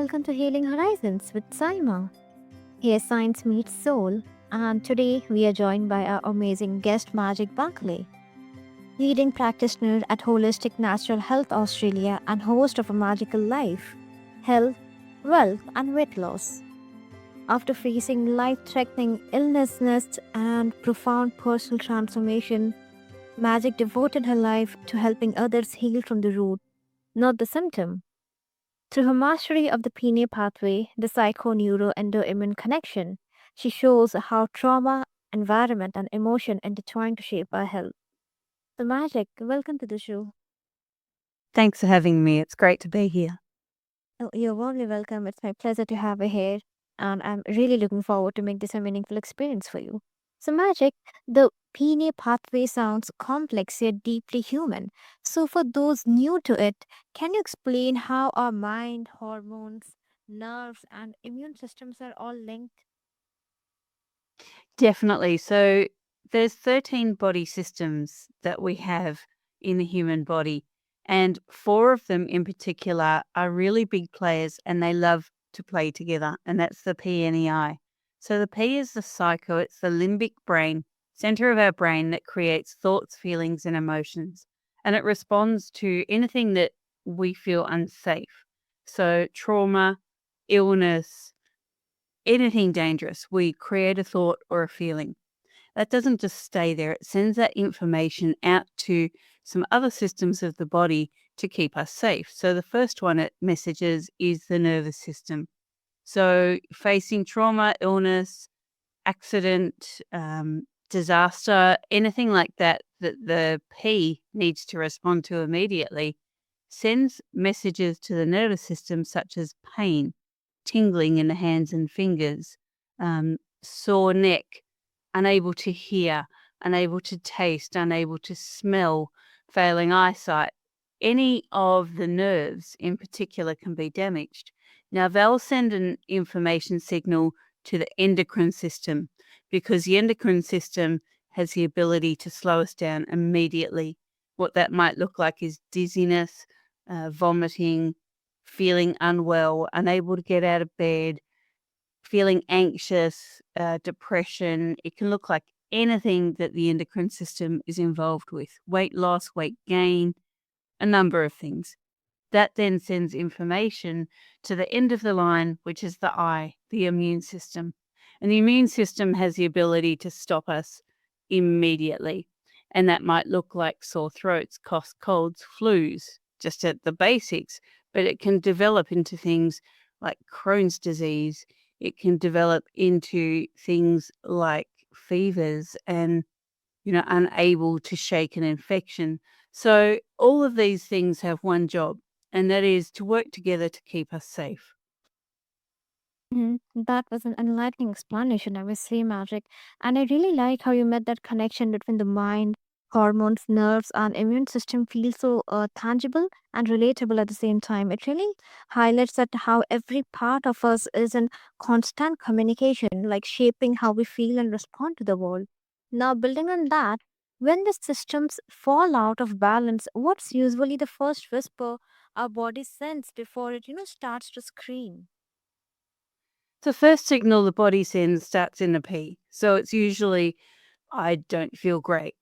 welcome to Healing Horizons with Saima. Here science meets soul, and today we are joined by our amazing guest Magic Barclay, leading practitioner at Wholistic Natural Health Australia and host of A Magical Life, Health, Wealth and Weight Loss. After facing life-threatening illnesses and profound personal transformation, Magic devoted her life to helping others heal from the root, not the symptom. Through her mastery of the PNEI pathway, the psycho-neuro-endo-immune connection, she shows how trauma, environment, and emotion intertwine to shape our health. So, Magic, welcome to the show. Thanks for having me. It's great to be here. Oh, you're warmly welcome. It's my pleasure to have you here, and I'm really looking forward to make this a meaningful experience for you. So, Magic, the PNEI pathway sounds complex yet deeply human. So, for those new to it, can you explain how our mind, hormones, nerves, and immune systems are all linked? Definitely. So there's 13 body systems that we have in the human body, and four of them in particular are really big players and they love to play together, and that's the PNEI. So the P is the psycho, it's the limbic brain, center of our brain that creates thoughts, feelings, and emotions. And it responds to anything that we feel unsafe. So trauma, illness, anything dangerous, we create a thought or a feeling. That doesn't just stay there. It sends that information out to some other systems of the body to keep us safe. So the first one it messages is the nervous system. So facing trauma, illness, accident, disaster, anything like that that the P needs to respond to immediately sends messages to the nervous system such as pain, tingling in the hands and fingers, sore neck, unable to hear, unable to taste, unable to smell, failing eyesight. Any of the nerves in particular can be damaged. Now, they'll send an information signal to the endocrine system because the endocrine system has the ability to slow us down immediately. What that might look like is dizziness, vomiting, feeling unwell, unable to get out of bed, feeling anxious, depression. It can look like anything that the endocrine system is involved with: weight loss, weight gain, a number of things. That then sends information to the end of the line, which is the I, the immune system. And the immune system has the ability to stop us immediately. And that might look like sore throats, coughs, colds, flus, just at the basics, but it can develop into things like Crohn's disease. It can develop into things like fevers and, unable to shake an infection. So all of these things have one job, and that is to work together to keep us safe. That was an enlightening explanation, I must say, Magic. And I really like how you made that connection between the mind, hormones, nerves, and immune system feel so tangible and relatable at the same time. It really highlights that how every part of us is in constant communication, like shaping how we feel and respond to the world. Now, building on that, when the systems fall out of balance, what's usually the first whisper our body sends before it starts to scream? The first signal the body sends starts in a P. So it's usually, I don't feel great,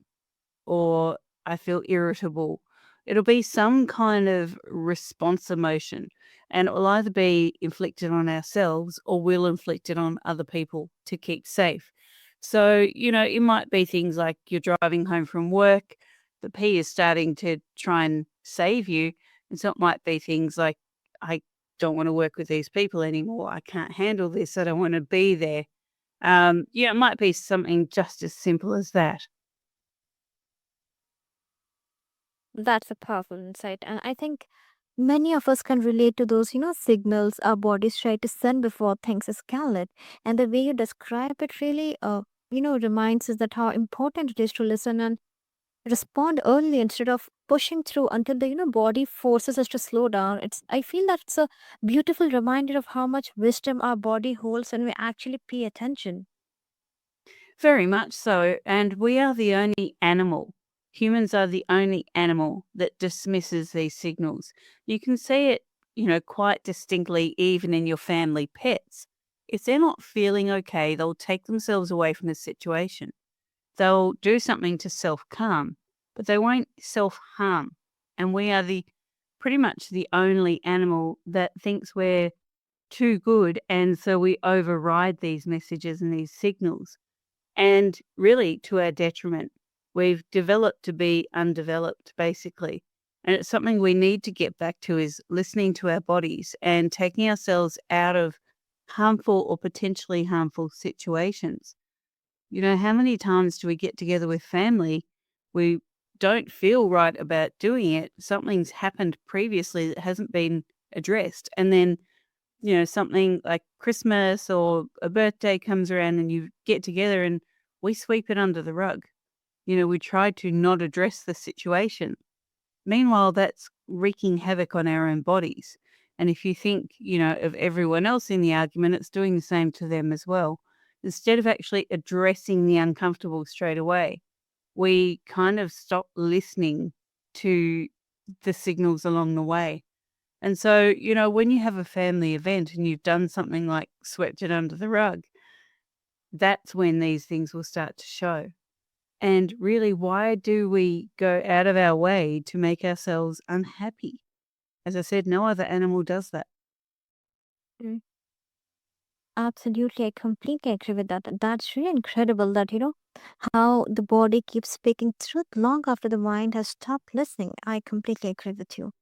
or I feel irritable. It'll be some kind of response emotion, and it will either be inflicted on ourselves or we'll inflict it on other people to keep safe. So, it might be things like you're driving home from work, the P is starting to try and save you. And so it might be things like, I don't want to work with these people anymore. I can't handle this. I don't want to be there. It might be something just as simple as that. That's a powerful insight. And I think many of us can relate to those signals our bodies try to send before things escalate. And the way you describe it really, reminds us that how important it is to listen and respond early instead of pushing through until the body forces us to slow down. I feel that it's a beautiful reminder of how much wisdom our body holds when we actually pay attention. Very much so. And we are the only animal, humans are the only animal that dismisses these signals. You can see it quite distinctly, even in your family pets. If they're not feeling okay, they'll take themselves away from the situation. They'll do something to self-calm, but they won't self-harm. And we are pretty much the only animal that thinks we're too good, and so we override these messages and these signals. And really, to our detriment, we've developed to be undeveloped, basically. And it's something we need to get back to, is listening to our bodies and taking ourselves out of harmful or potentially harmful situations. How many times do we get together with family? We don't feel right about doing it. Something's happened previously that hasn't been addressed. And then, something like Christmas or a birthday comes around and you get together and we sweep it under the rug. We try to not address the situation. Meanwhile, that's wreaking havoc on our own bodies. And if you think, of everyone else in the argument, it's doing the same to them as well. Instead of actually addressing the uncomfortable straight away, we kind of stop listening to the signals along the way. And so, when you have a family event and you've done something like swept it under the rug, that's when these things will start to show. And really, why do we go out of our way to make ourselves unhappy? As I said, no other animal does that. Mm. Absolutely, I completely agree with that. That's really incredible that, how the body keeps speaking truth long after the mind has stopped listening. I completely agree with you.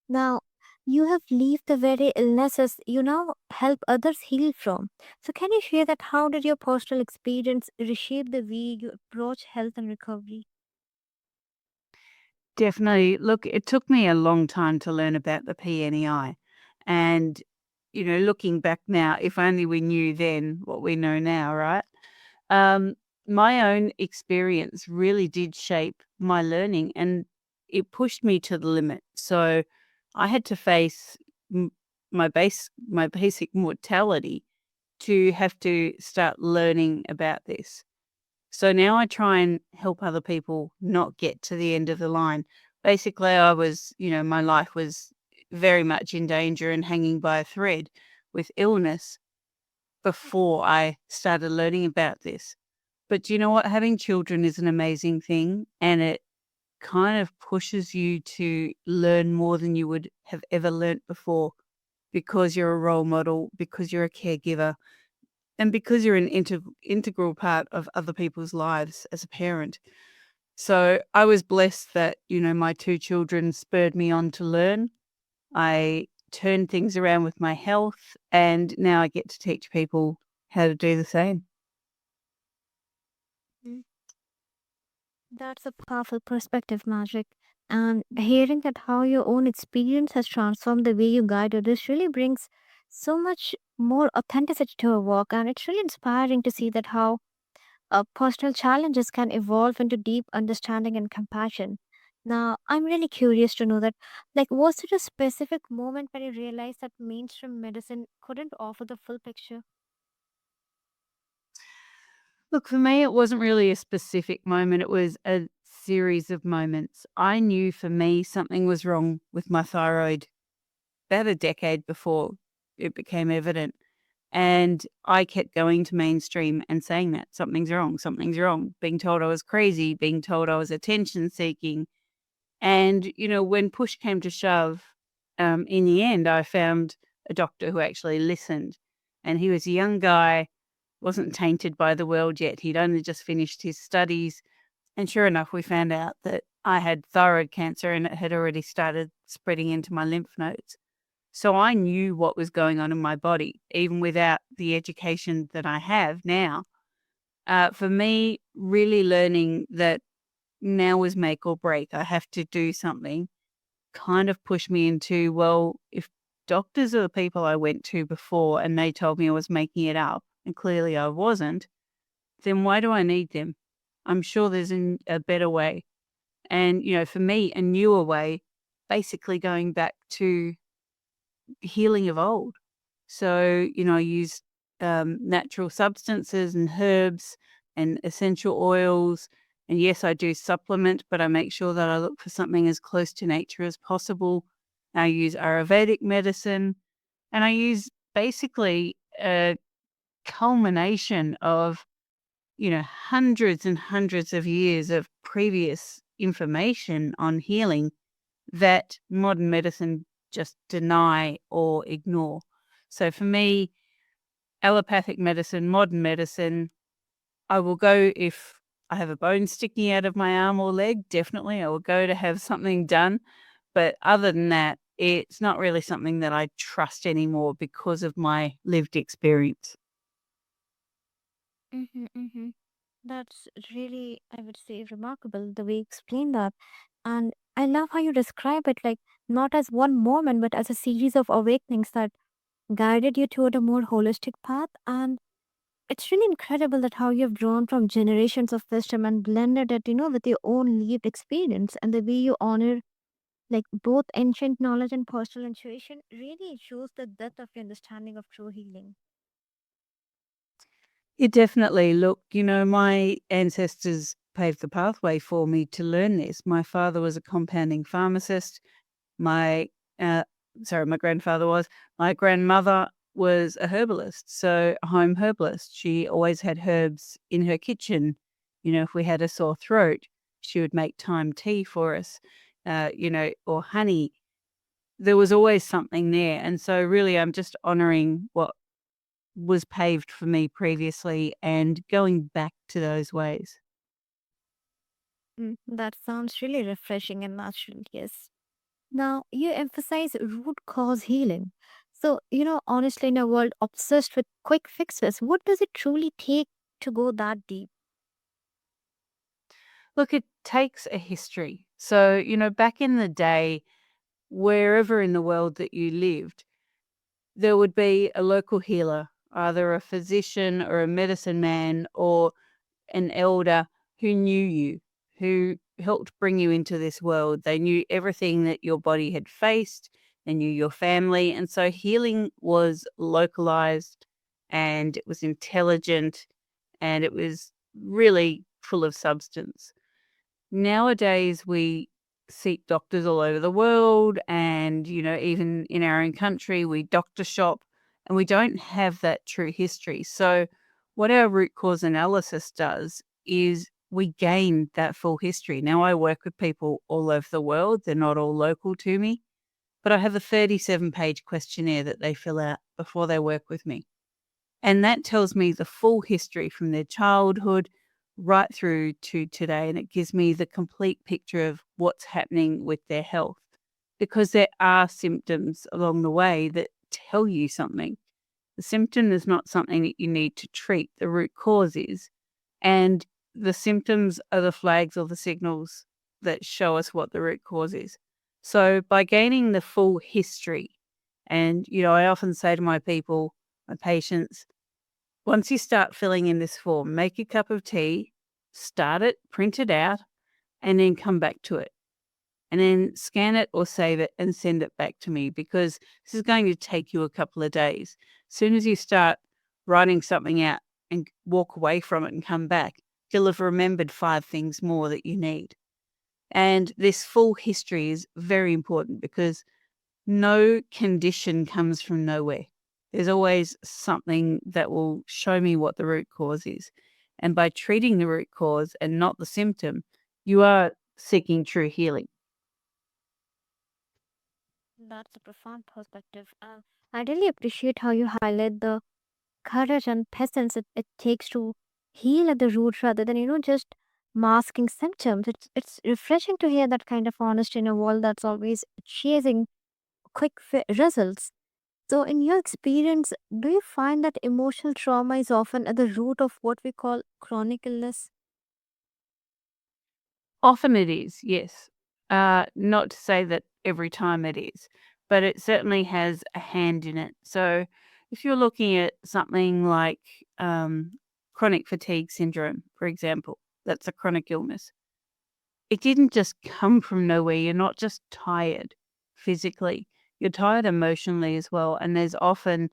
Now, you have lived the very illnesses you now help others heal from. So, can you share that how did your personal experience reshape the way you approach health and recovery? Definitely. Look, it took me a long time to learn about the PNEI. And, looking back now, if only we knew then what we know now, right? Um, my own experience really did shape my learning, and it pushed me to the limit. So I had to face m- my basic mortality to have to start learning about this. So now I try and help other people not get to the end of the line. Basically, my life was very much in danger and hanging by a thread with illness before I started learning about this. But do you know what? Having children is an amazing thing, and it kind of pushes you to learn more than you would have ever learnt before, because you're a role model, because you're a caregiver, and because you're an integral part of other people's lives as a parent. So I was blessed that, my two children spurred me on to learn. I turned things around with my health, and now I get to teach people how to do the same. Mm. That's a powerful perspective, Magic. And hearing that how your own experience has transformed the way you guide others really brings so much more authenticity to your work. And it's really inspiring to see that how personal challenges can evolve into deep understanding and compassion. Now, I'm really curious to know that, like, was there a specific moment when you realized that mainstream medicine couldn't offer the full picture? Look, for me, it wasn't really a specific moment. It was a series of moments. I knew for me something was wrong with my thyroid about a decade before it became evident. And I kept going to mainstream and saying that something's wrong, being told I was crazy, being told I was attention seeking. And, when push came to shove, in the end, I found a doctor who actually listened. And he was a young guy, wasn't tainted by the world yet. He'd only just finished his studies. And sure enough, we found out that I had thyroid cancer and it had already started spreading into my lymph nodes. So I knew what was going on in my body, even without the education that I have now. For me, really learning that now was make or break. I have to do something kind of pushed me into, well, if doctors are the people I went to before and they told me I was making it up, and clearly I wasn't, then why do I need them? I'm sure there's a better way. And, for me, a newer way, basically going back to healing of old. So, I use natural substances and herbs and essential oils. And yes, I do supplement, but I make sure that I look for something as close to nature as possible. I use Ayurvedic medicine, and I use basically a culmination of, hundreds and hundreds of years of previous information on healing that modern medicine just deny or ignore. So for me, allopathic medicine, modern medicine, I will go if I have a bone sticking out of my arm or leg, definitely I will go to have something done. But other than that, it's not really something that I trust anymore because of my lived experience. Mm-hmm, mm-hmm. That's really, I would say, remarkable the way you explain that. And I love how you describe it like not as one moment, but as a series of awakenings that guided you toward a more holistic path. And it's really incredible that how you've drawn from generations of wisdom and blended it, with your own lived experience, and the way you honor like both ancient knowledge and personal intuition really shows the depth of your understanding of true healing. It definitely, look, my ancestors paved the pathway for me to learn this. My father was a compounding pharmacist. My, uh, my grandfather was. My grandmother was a herbalist, so a home herbalist. She always had herbs in her kitchen. If we had a sore throat, she would make thyme tea for us, or honey. There was always something there. And so really I'm just honoring what was paved for me previously and going back to those ways. That sounds really refreshing and natural, yes. Now, you emphasize root cause healing. So, honestly, in a world obsessed with quick fixes, what does it truly take to go that deep? Look, it takes a history. So, back in the day, wherever in the world that you lived, there would be a local healer, either a physician or a medicine man or an elder who knew you, who helped bring you into this world. They knew everything that your body had faced, they knew your family. And so healing was localized and it was intelligent and it was really full of substance. Nowadays, we seek doctors all over the world and, even in our own country, we doctor shop and we don't have that true history. So what our root cause analysis does is we gain that full history. Now I work with people all over the world. They're not all local to me, but I have a 37-page questionnaire that they fill out before they work with me. And that tells me the full history from their childhood right through to today. And it gives me the complete picture of what's happening with their health because there are symptoms along the way that tell you something. The symptom is not something that you need to treat, the root cause is. And the symptoms are the flags or the signals that show us what the root cause is. So by gaining the full history, and, I often say to my people, my patients, once you start filling in this form, make a cup of tea, start it, print it out, and then come back to it. And then scan it or save it and send it back to me because this is going to take you a couple of days. As soon as you start writing something out and walk away from it and come back, you'll have remembered 5 things more that you need. And this full history is very important because no condition comes from nowhere. There's always something that will show me what the root cause is. And by treating the root cause and not the symptom, you are seeking true healing. That's a profound perspective. I really appreciate how you highlight the courage and patience it takes to heal at the root rather than, just masking symptoms. It's refreshing to hear that kind of honesty in a world that's always chasing quick results. So, in your experience, do you find that emotional trauma is often at the root of what we call chronic illness? Often it is, yes. Not to say that every time it is, but it certainly has a hand in it. So if you're looking at something like chronic fatigue syndrome, for example, that's a chronic illness. It didn't just come from nowhere. You're not just tired physically, you're tired emotionally as well. And there's often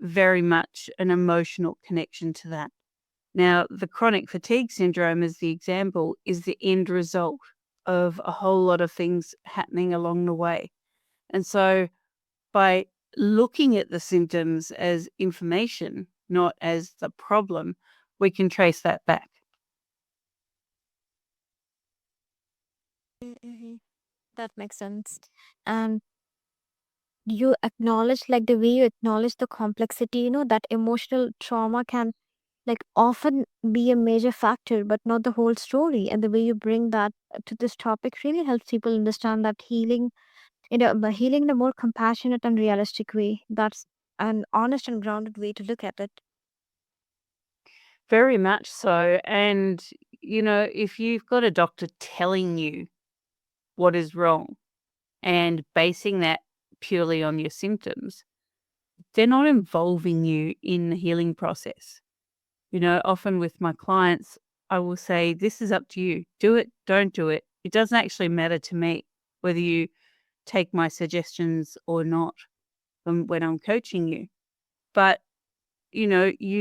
very much an emotional connection to that. Now, the chronic fatigue syndrome, as the example, is the end result of a whole lot of things happening along the way. And so by looking at the symptoms as information, not as the problem, we can trace that back. Mm-hmm. That makes sense. And you acknowledge, like the way you acknowledge the complexity, that emotional trauma can like often be a major factor, but not the whole story. And the way you bring that to this topic really helps people understand that healing, by healing in a more compassionate and realistic way. That's an honest and grounded way to look at it. Very much so. And, if you've got a doctor telling you what is wrong and basing that purely on your symptoms, they're not involving you in the healing process. Often with my clients, I will say, this is up to you. Do it, don't do it. It doesn't actually matter to me whether you take my suggestions or not when I'm coaching you. But, you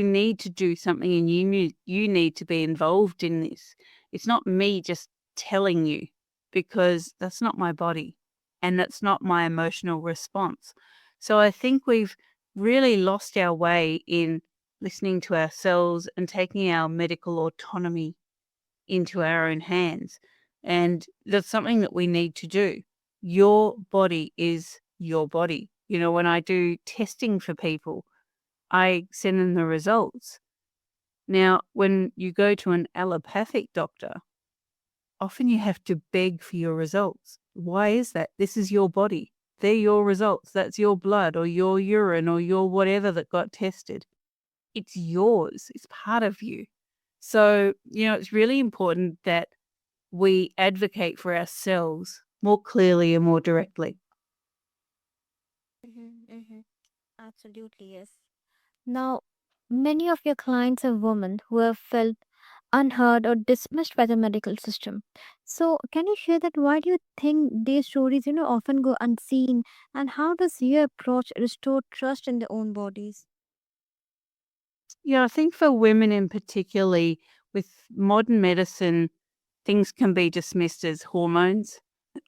need to do something and you need to be involved in this. It's not me just telling you because that's not my body and that's not my emotional response. So I think we've really lost our way in listening to ourselves and taking our medical autonomy into our own hands. And that's something that we need to do. Your body is your body. When I do testing for people, I send them the results. Now, when you go to an allopathic doctor, often you have to beg for your results. Why is that? This is your body. They're your results. That's your blood or your urine or your whatever that got tested. It's yours. It's part of you. So, it's really important that we advocate for ourselves more clearly and more directly. Mm-hmm. Absolutely, yes. Now, many of your clients are women who have felt unheard or dismissed by the medical system. So, can you share that? Why do you think these stories, often go unseen? And how does your approach restore trust in their own bodies? Yeah, I think for women in particularly, with modern medicine, things can be dismissed as hormones.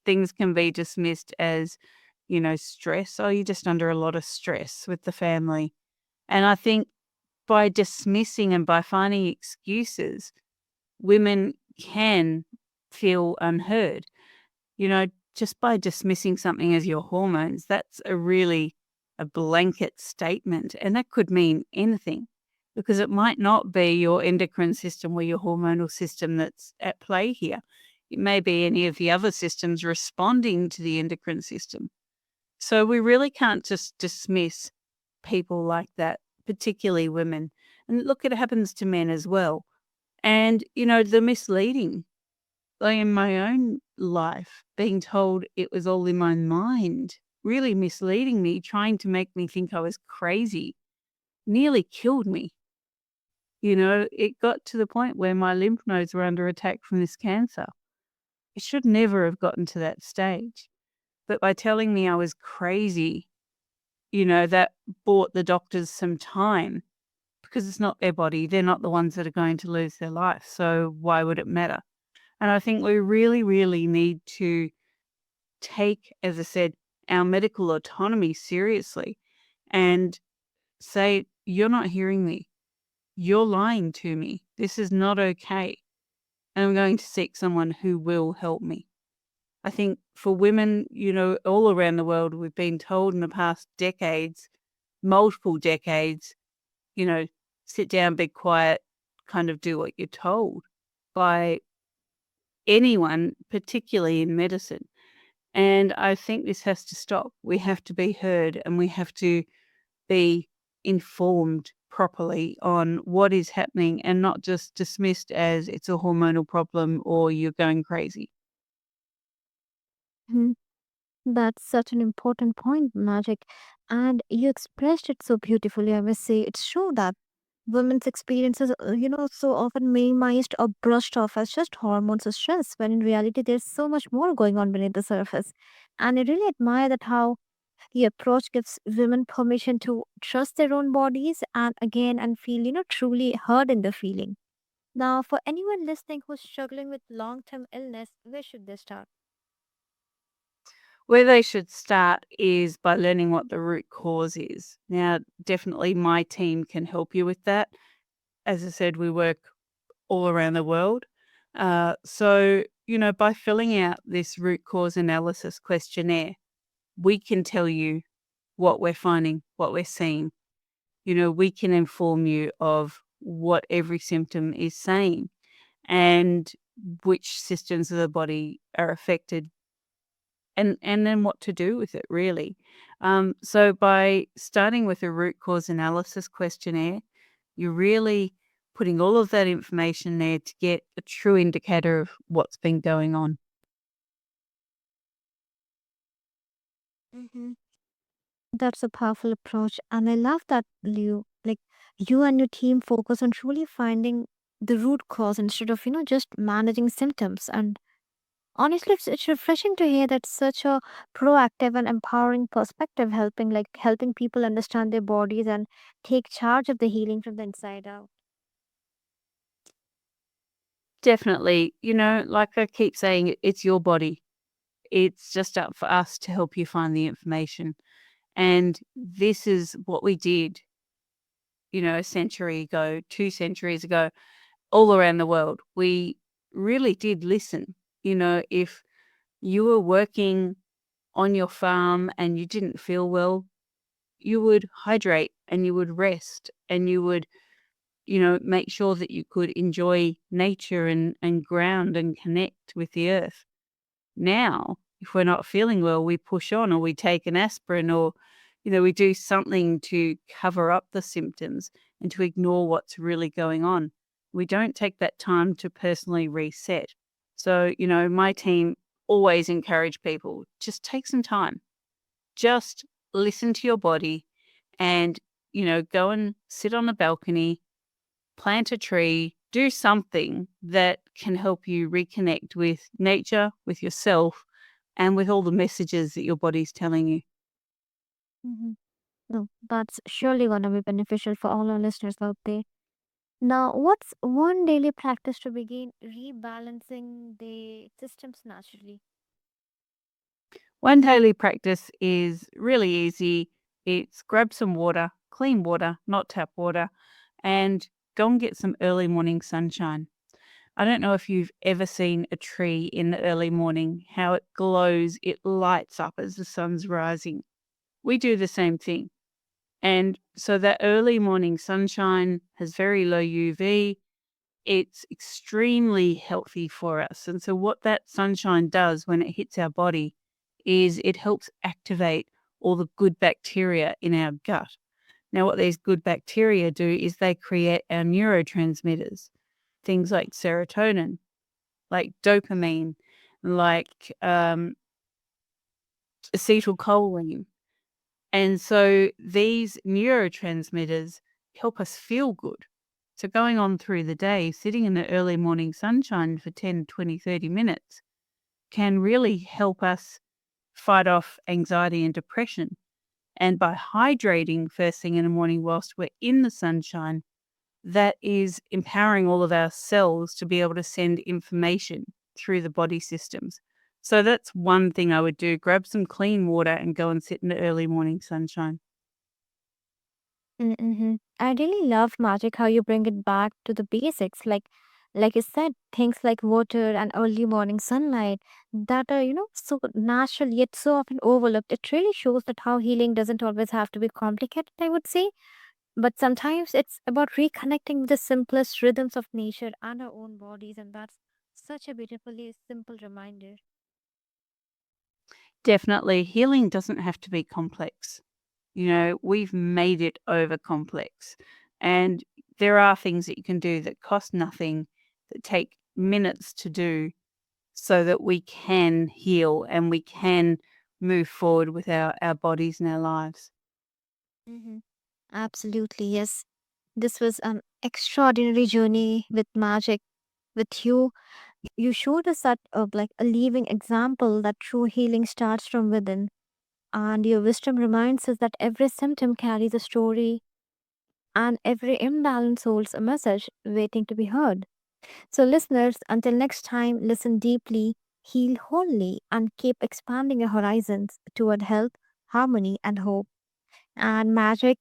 Things can be dismissed as, stress. Oh, you're just under a lot of stress with the family. And I think by dismissing and by finding excuses, women can feel unheard. Just by dismissing something as your hormones, that's a blanket statement. And that could mean anything because it might not be your endocrine system or your hormonal system that's at play here. It may be any of the other systems responding to the endocrine system. So we really can't just dismiss people like that, particularly women. And look, it happens to men as well. And, the misleading, like in my own life, being told it was all in my mind, really misleading me, trying to make me think I was crazy, nearly killed me. It got to the point where my lymph nodes were under attack from this cancer. It should never have gotten to that stage. But by telling me I was crazy, that bought the doctors some time because it's not their body. They're not the ones that are going to lose their life. So why would it matter? And I think we really, really need to take, as I said, our medical autonomy seriously and say, you're not hearing me. You're lying to me. This is not okay. And I'm going to seek someone who will help me. I think for women, all around the world, we've been told in the past decades, multiple decades, you know, sit down, be quiet, kind of do what you're told by anyone, particularly in medicine. And I think this has to stop. We have to be heard and we have to be informed properly on what is happening and not just dismissed as it's a hormonal problem or you're going crazy. Mhm. That's such an important point, Magic. And you expressed it so beautifully, I must say. It's true that women's experiences, so often minimized or brushed off as just hormones or stress, when in reality, there's so much more going on beneath the surface. And I really admire that how the approach gives women permission to trust their own bodies and again and feel, truly heard in the feeling. Now, for anyone listening who's struggling with long term illness, where should they start? Where they should start is by learning what the root cause is. Now, definitely my team can help you with that. As I said, we work all around the world. By filling out this root cause analysis questionnaire, we can tell you what we're finding, what we're seeing. We can inform you of what every symptom is saying and which systems of the body are affected and then what to do with it, really. So by starting with a root cause analysis questionnaire, you're really putting all of that information there to get a true indicator of what's been going on. Hmm. That's a powerful approach, and I love that you and your team focus on truly finding the root cause instead of just managing symptoms. And honestly, it's refreshing to hear that such a proactive and empowering perspective, helping people understand their bodies and take charge of the healing from the inside out. Definitely, like I keep saying, it's your body. It's just up for us to help you find the information. And this is what we did, a century ago, 2 centuries ago, all around the world. We really did listen. If you were working on your farm and you didn't feel well, you would hydrate and you would rest and you would, make sure that you could enjoy nature and ground and connect with the earth. Now, if we're not feeling well, we push on or we take an aspirin or, we do something to cover up the symptoms and to ignore what's really going on. We don't take that time to personally reset. So, my team always encourage people just take some time, just listen to your body and, go and sit on a balcony, plant a tree, do something that can help you reconnect with nature, with yourself, and with all the messages that your body's telling you. Hmm. No, that's surely going to be beneficial for all our listeners out there. Now, what's one daily practice to begin rebalancing the systems naturally? One daily practice is really easy. It's grab some water, clean water, not tap water, and go and get some early morning sunshine. I don't know if you've ever seen a tree in the early morning, how it glows, it lights up as the sun's rising. We do the same thing. And so that early morning sunshine has very low UV. It's extremely healthy for us. And so what that sunshine does when it hits our body is it helps activate all the good bacteria in our gut. Now, what these good bacteria do is they create our neurotransmitters, things like serotonin, like dopamine, like acetylcholine. And so these neurotransmitters help us feel good. So going on through the day, sitting in the early morning sunshine for 10, 20, 30 minutes can really help us fight off anxiety and depression. And by hydrating first thing in the morning whilst we're in the sunshine, that is empowering all of our cells to be able to send information through the body systems. So that's one thing I would do. Grab some clean water and go and sit in the early morning sunshine. Mm-hmm. I really love magic how you bring it back to the basics, like you said, things like water and early morning sunlight that are so natural yet so often overlooked. It really shows that how healing doesn't always have to be complicated, I would say, but sometimes it's about reconnecting with the simplest rhythms of nature and our own bodies, and that's such a beautifully simple reminder. Definitely, healing doesn't have to be complex. We've made it over complex. And there are things that you can do that cost nothing, that take minutes to do so that we can heal and we can move forward with our bodies and our lives. Hmm. Absolutely, yes. This was an extraordinary journey with magic with you. You showed us that a living example that true healing starts from within, and your wisdom reminds us that every symptom carries a story and every imbalance holds a message waiting to be heard. So, listeners, until next time, listen deeply, heal wholly, and keep expanding your horizons toward health, harmony, and hope. And magic